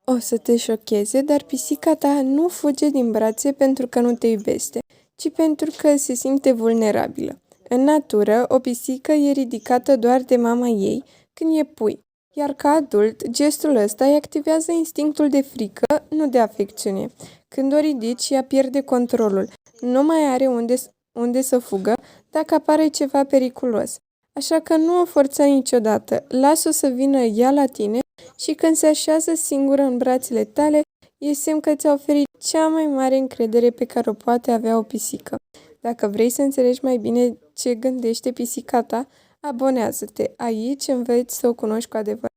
O să te șocheze, dar pisica ta nu fuge din brațe pentru că nu te iubește, ci pentru că se simte vulnerabilă. În natură, o pisică e ridicată doar de mama ei când e pui, iar ca adult, gestul ăsta îi activează instinctul de frică, nu de afecțiune. Când o ridici, ea pierde controlul. Nu mai are unde să fugă dacă apare ceva periculos. Așa că nu o forța niciodată. Lasă-o să vină ea la tine și când se așează singură în brațele tale, e semn că ți-a oferit cea mai mare încredere pe care o poate avea o pisică. Dacă vrei să înțelegi mai bine ce gândește pisica ta, abonează-te. Aici înveți să o cunoști cu adevărat.